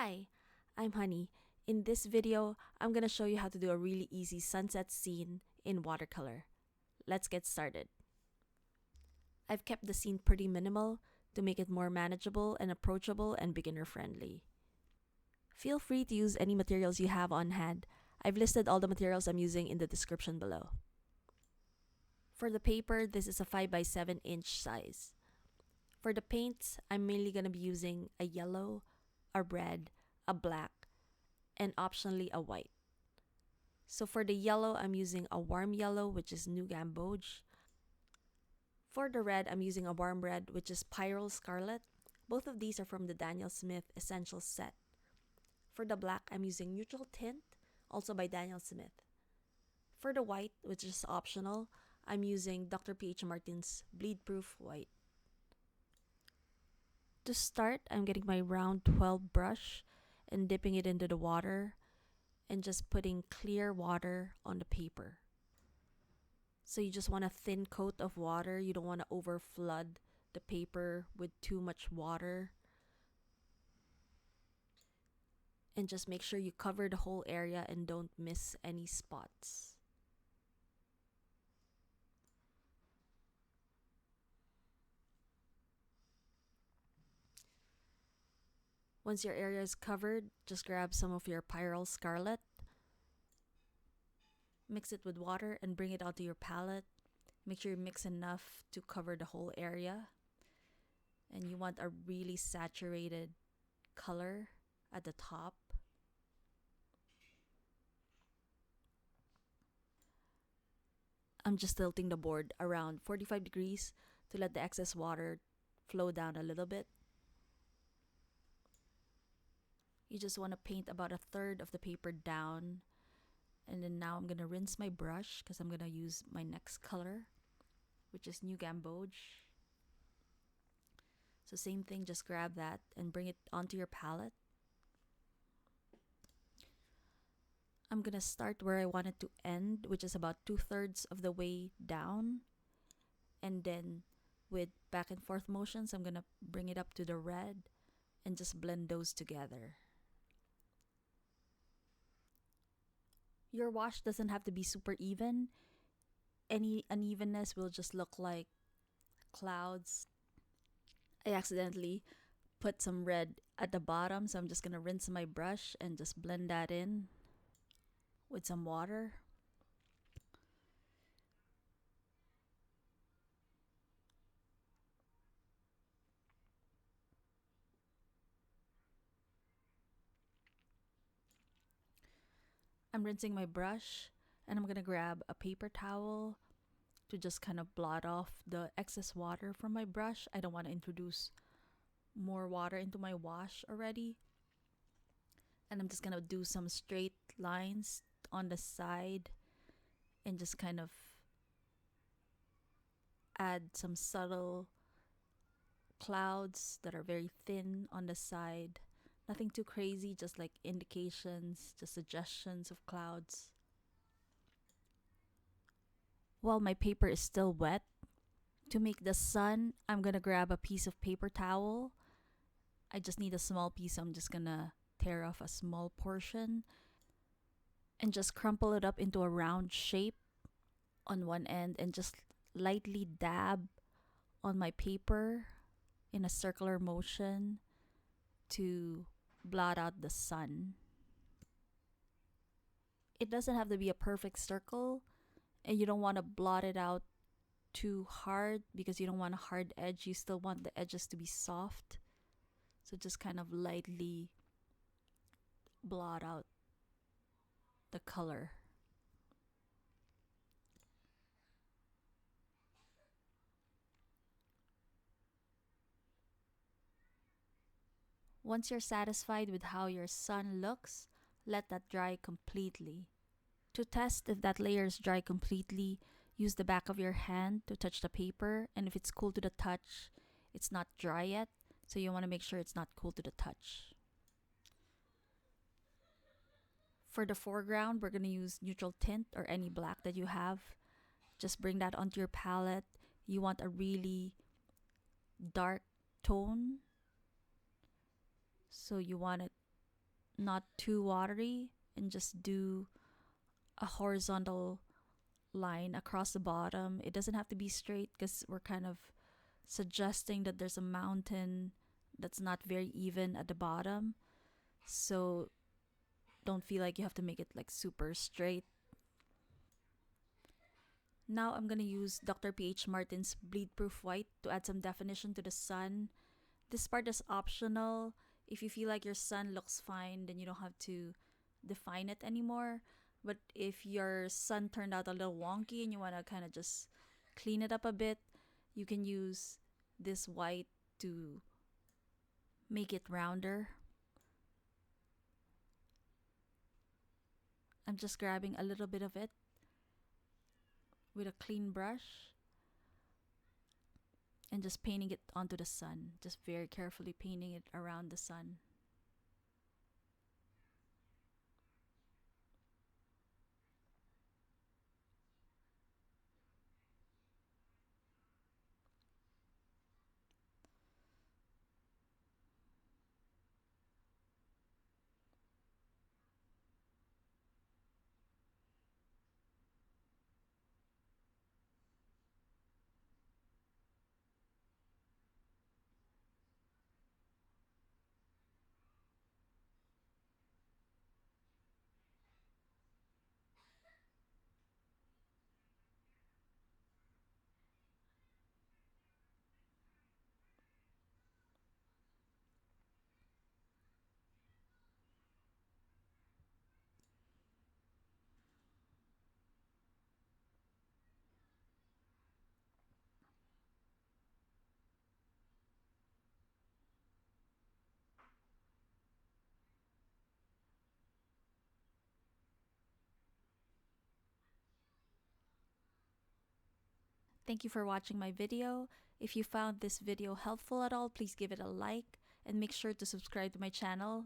Hi, I'm Honey. In this video, I'm gonna show you how to do a really easy sunset scene in watercolor. Let's get started. I've kept the scene pretty minimal to make it more manageable and approachable and beginner friendly. Feel free to use any materials you have on hand. I've listed all the materials I'm using in the description below. For the paper, this is a 5x7" size. For the paints, I'm mainly gonna be using a yellow, a red, a black, and optionally a white. So for the yellow, I'm using a warm yellow, which is New Gamboge. For the red, I'm using a warm red, which is Pyrrole Scarlet. Both of these are from the Daniel Smith Essential set. For the black, I'm using Neutral Tint, also by Daniel Smith. For the white, which is optional, I'm using Dr. P.H. Martin's Bleed Proof White. To start, I'm getting my round 12 brush and dipping it into the water and just putting clear water on the paper. So you just want a thin coat of water. You don't want to over flood the paper with too much water. And just make sure you cover the whole area and don't miss any spots. Once your area is covered, just grab some of your Pyrrole Scarlet, mix it with water, and bring it onto your palette. Make sure you mix enough to cover the whole area. And you want a really saturated color at the top. I'm just tilting the board around 45 degrees to let the excess water flow down a little bit. You just want to paint about a third of the paper down. And then now I'm going to rinse my brush because I'm going to use my next color, which is New Gamboge. So same thing, just grab that and bring it onto your palette. I'm going to start where I want it to end, which is about 2/3 of the way down. And then with back and forth motions, I'm going to bring it up to the red and just blend those together. Your wash doesn't have to be super even. Any unevenness will just look like clouds. I accidentally put some red at the bottom, so I'm just going to rinse my brush and just blend that in with some water. I'm rinsing my brush and I'm going to grab a paper towel to just kind of blot off the excess water from my brush. I don't want to introduce more water into my wash already. And I'm just going to do some straight lines on the side and just kind of add some subtle clouds that are very thin on the side. Nothing too crazy, just like indications, just suggestions of clouds. While my paper is still wet, to make the sun, I'm gonna grab a piece of paper towel. I just need a small piece, so I'm just gonna tear off a small portion and just crumple it up into a round shape on one end and just lightly dab on my paper in a circular motion to blot out the sun. It doesn't have to be a perfect circle, and you don't want to blot it out too hard because you don't want a hard edge. You still want the edges to be soft. So just kind of lightly blot out the color. Once you're satisfied with how your sun looks, let that dry completely. To test if that layer is dry completely, use the back of your hand to touch the paper, and if it's cool to the touch, it's not dry yet, so you want to make sure it's not cool to the touch. For the foreground, we're going to use Neutral Tint or any black that you have. Just bring that onto your palette. You want a really dark tone, so you want it not too watery, and just do a horizontal line across the bottom. It doesn't have to be straight because we're kind of suggesting that there's a mountain that's not very even at the bottom. So don't feel like you have to make it like super straight. Now I'm gonna use Dr. PH Martin's Bleed Proof White to add some definition to the sun. This part is optional. If you feel like your sun looks fine, then you don't have to define it anymore. But if your sun turned out a little wonky and you want to kind of just clean it up a bit, you can use this white to make it rounder. I'm just grabbing a little bit of it with a clean brush and just painting it onto the sun. Just very carefully painting it around the sun. Thank you for watching my video. If you found this video helpful at all, please give it a like and make sure to subscribe to my channel.